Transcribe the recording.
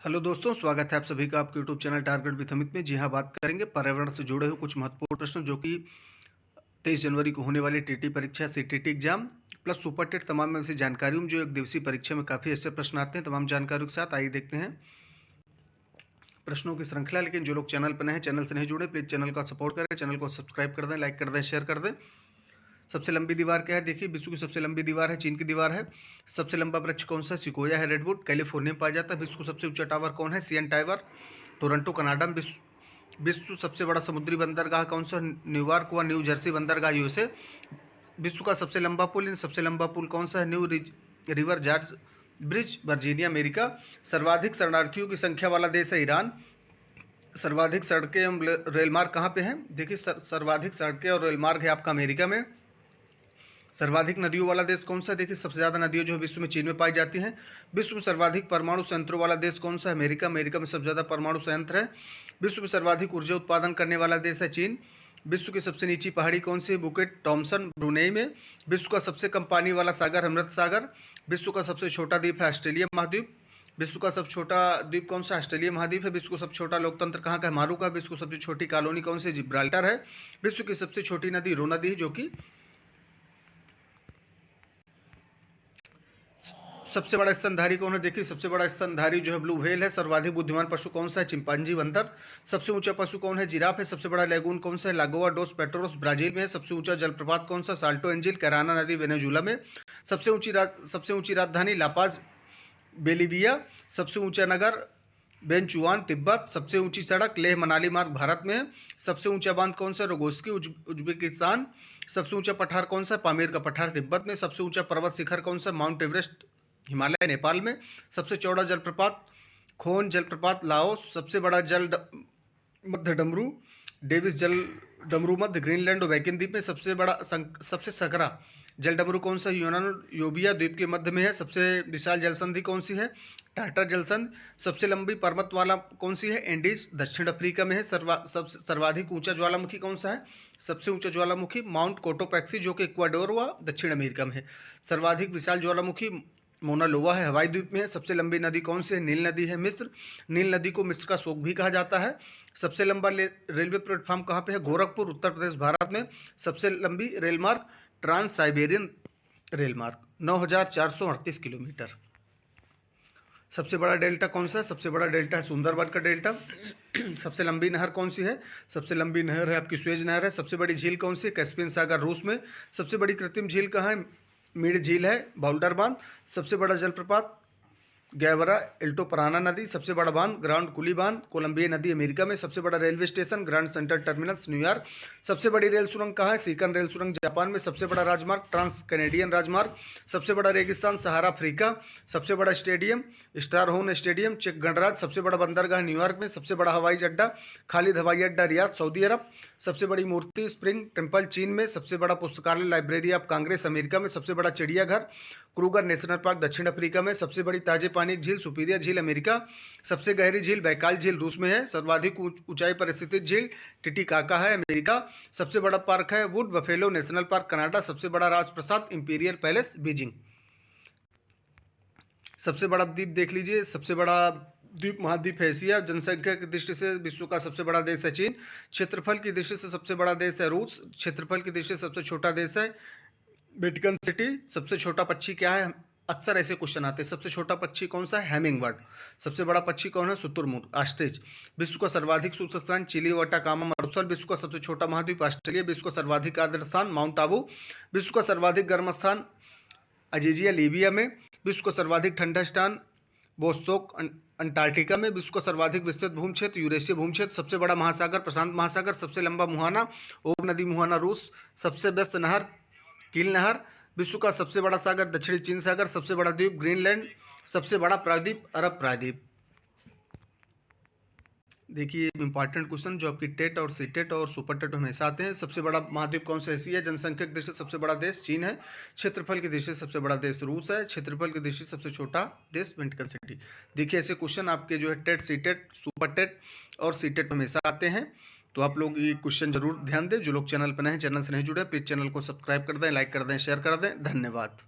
Hello दोस्तों, स्वागत है आप सभी का आपके YouTube channel target with Amit में। जी हाँ, बात करेंगे पर्यावरण से जुड़े हुए कुछ महत्वपूर्ण प्रश्न जो कि 23 जनवरी को होने वाली टीटी परीक्षा, CTET exam plus super TET तमाम में से जानकारियों में जो एक दिवसीय परीक्षा में काफ़ी ऐसे प्रश्न आते हैं। तमाम जानकारियों के साथ आइए देखते हैं प्रश्नों की श्रृंखला। लेकिन जो लोग चैनल पर नए हैं, चैनल से नहीं जुड़े, प्लीज़ चैनल का सपोर्ट करें, चैनल को सब्सक्राइब कर दें, लाइक कर दें, शेयर कर दें। सबसे लंबी दीवार क्या है? देखिए, विश्व की सबसे लंबी दीवार है, चीन की दीवार है। सबसे लंबा वृक्ष कौन सा? सिकोया है, रेडवुड, कैलिफोर्निया में पाया जाता है। विश्व का सबसे ऊंचा टावर कौन है? सीएन टावर, टोरंटो, कनाडा में। विश्व सबसे बड़ा समुद्री बंदरगाह कौन सा? न्यूयॉर्क व न्यू जर्सी बंदरगाह, यूएसए। विश्व का सबसे लंबा पुल, सबसे लंबा पुल कौन सा है? New river George bridge, Virginia, America. सर्वाधिक शरणार्थियों की संख्या वाला देश है ईरान। सर्वाधिक सड़कें एवं रेल मार्ग कहाँ पे हैं? देखिए, सर्वाधिक सड़कें और रेल मार्ग है आपका अमेरिका में। सर्वाधिक नदियों वाला देश कौन सा है? देखिए, सबसे ज़्यादा नदियाँ जो है विश्व में चीन में पाई जाती हैं। विश्व में सर्वाधिक परमाणु संयंत्रों वाला देश कौन सा है? अमेरिका। अमेरिका में सबसे ज़्यादा परमाणु संयंत्र है। विश्व में सर्वाधिक ऊर्जा उत्पादन करने वाला देश है चीन। विश्व की सबसे नीची पहाड़ी कौन सी है? बुकेट थॉम्सन, ब्रुनेई में। विश्व का सबसे कम पानी वाला सागर अमृत सागर। विश्व का सबसे छोटा द्वीप है ऑस्ट्रेलिया महाद्वीप। विश्व का सबसे छोटा द्वीप कौन सा? ऑस्ट्रेलिया महाद्वीप है। विश्व का सबसे छोटा लोकतंत्र कहाँ का है? मारू का। विश्व की सबसे छोटी कॉलोनी कौन सी? जिब्राल्टर है। विश्व की सबसे छोटी नदी रो नदी है, जो कि सबसे बड़ा स्तनधारी कौन है? देखिए, सबसे बड़ा स्तनधारी जो है ब्लू व्हेल है। सर्वाधिक बुद्धिमान पशु कौन सा है? चिंपांजी, बंदर। सबसे ऊंचा पशु कौन है? जिराफ है। सबसे बड़ा लेगून कौन सा है? लागोआ डोस पेट्रोस, ब्राजील में है। सबसे ऊंचा जलप्रपात कौन सा? साल्टो एंजिल, कैराना नदी, वेनेजुला में। सबसे ऊंची राजधानी लापाज, बेलीविया। सबसे ऊंचा नगर बेंचुआन, तिब्बत। सबसे ऊंची सड़क लेह मनाली मार्ग, भारत में है। सबसे ऊंचा बांध कौन सा? रोगोस्की, उज्बेकिस्तान। सबसे ऊंचा पठार कौन सा? पामीर का पठार, तिब्बत में। सबसे ऊंचा पर्वत शिखर कौन सा? माउंट एवरेस्ट, हिमालय, नेपाल में। सबसे चौड़ा जलप्रपात खोन जलप्रपात, लाओस। सबसे बड़ा मध्य डमरू डेविस जल डमरू मध्य, ग्रीनलैंड और वैकिन द्वीप में। सबसे सकरा जल डमरू कौन सा? योबिया द्वीप के मध्य में है। सबसे विशाल जलसंधि कौन सी है? टाटा जलसंधि। सबसे लंबी पर्वतमाला कौन सी है? एंडीज, दक्षिण अफ्रीका में है। सर्वाधिक ऊंचा ज्वालामुखी कौन सा है? सबसे ऊंचा ज्वालामुखी माउंट कोटोपैक्सी, जो कि इक्वाडोर व दक्षिण अमेरिका में है। सर्वाधिक विशाल ज्वालामुखी मोना लोआ है, हवाई द्वीप में है। सबसे लंबी नदी कौन सी है? नील नदी है, मिस्र। नील नदी को मिस्र का शोक भी कहा जाता है। सबसे लंबा रेलवे प्लेटफॉर्म कहाँ पे है? गोरखपुर, उत्तर प्रदेश, भारत में। सबसे लंबी रेल मार्ग ट्रांस साइबेरियन रेल मार्ग, 9,438 किलोमीटर। सबसे बड़ा डेल्टा कौन सा है? सबसे बड़ा डेल्टा है सुंदरबन का डेल्टा। सबसे लंबी नहर कौन सी है? सबसे लंबी नहर है आपकी स्वेज नहर है। सबसे बड़ी झील कौन सी है? कैस्पियन सागर, रूस में। सबसे बड़ी कृत्रिम झील कहाँ है? मीड झील है, बाउल्डर बांध। सबसे बड़ा जलप्रपात गैवरा एल्टोपराना नदी। सबसे बड़ा बांध ग्रांड कुली बांध, कोलंबिया नदी, अमेरिका में। सबसे बड़ा railway station grand central terminus, New York. सबसे बड़ी रेल सुरंग कहाँ है? सीकन रेल सुरंग, जापान में। सबसे बड़ा राजमार्ग ट्रांस कैनेडियन राजमार्ग। सबसे बड़ा रेगिस्तान सहारा, अफ्रीका। सबसे बड़ा स्टेडियम स्टारहोन स्टेडियम, चेक गणराज्य। सबसे बड़ा बंदरगाह न्यूयॉर्क में। सबसे बड़ा हवाई अड्डा खालिद हवाई अड्डा, रियाद, सऊदी अरब। सबसे बड़ी मूर्ति स्प्रिंग टेम्पल, चीन में। सबसे बड़ा पुस्तकालय लाइब्रेरी ऑफ कांग्रेस, अमेरिका में। सबसे बड़ा चिड़ियाघर क्रूगर नेशनल पार्क, दक्षिण अफ्रीका में। सबसे बड़ी ताजे पानी झील सुपीरियर झील, अमेरिका। सबसे गहरी झील बैकाल झील, रूस में है। सर्वाधिक ऊंचाई पर स्थित झील टिटिकाका है, अमेरिका। सबसे बड़ा पार्क है would buffalo national park, Canada. सबसे बड़ा राजप्रसाद इंपीरियल पैलेस, बीजिंग। सबसे बड़ा द्वीप देख लीजिए, सबसे बड़ा द्वीप महाद्वीप है एशिया। जनसंख्या की दृष्टि से विश्व का सबसे बड़ा देश है चीन। क्षेत्रफल की दृष्टि से सबसे बड़ा देश है रूस। क्षेत्रफल की दृष्टि से सबसे छोटा देश है वेटिकन सिटी। सबसे छोटा पक्षी क्या है? अक्सर ऐसे क्वेश्चन आते हैं। सबसे छोटा पक्षी कौन सा है? Hamming bird. सबसे बड़ा पक्षी कौन है? शुतुरमुर्ग, ऑस्ट्रिच। विश्व का सर्वाधिक शुष्क स्थान चिली व अटाकामा मरुस्थल। विश्व का सबसे छोटा महाद्वीप ऑस्ट्रेलिया। विश्व का सर्वाधिक आर्द्र स्थान माउंट आबू। विश्व का सर्वाधिक गर्म स्थान अजीजिया, लीबिया में। विश्व का सर्वाधिक ठंडा स्थान बोस्तोक, अंटार्कटिका में। विश्व का सर्वाधिक विस्तृत भूमि क्षेत्र यूरेशिया भूमि क्षेत्र। सबसे बड़ा महासागर प्रशांत महासागर। सबसे लंबा मुहाना ओब नदी, मुहाना, रूस। सबसे व्यस्त नहर कील नहर। विश्व का सबसे बड़ा सागर दक्षिणी चीन सागर। सबसे बड़ा द्वीप ग्रीनलैंड। सबसे बड़ा प्रायद्वीप अरब प्रायद्वीप। देखिए, इंपॉर्टेंट क्वेश्चन जो आपकी टेट और सीटेट और सुपर टेट में हमेशा आते हैं। सबसे बड़ा महाद्वीप कौन सा? एशिया है। जनसंख्या की दृष्टि से सबसे बड़ा देश चीन है। क्षेत्रफल की दृष्टि से सबसे बड़ा देश रूस है। क्षेत्रफल की दृष्टि से सबसे छोटा देश वेटिकन सिटी। देखिए, ऐसे क्वेश्चन आपके जो है टेट, सीटेट, सुपर टेट और सीटेट में हमेशा आते हैं। तो आप लोग ये क्वेश्चन जरूर ध्यान दें। जो लोग चैनल पर नए हैं, चैनल से नहीं जुड़े, प्लीज चैनल को सब्सक्राइब कर दें, लाइक कर दें, शेयर कर दें। धन्यवाद।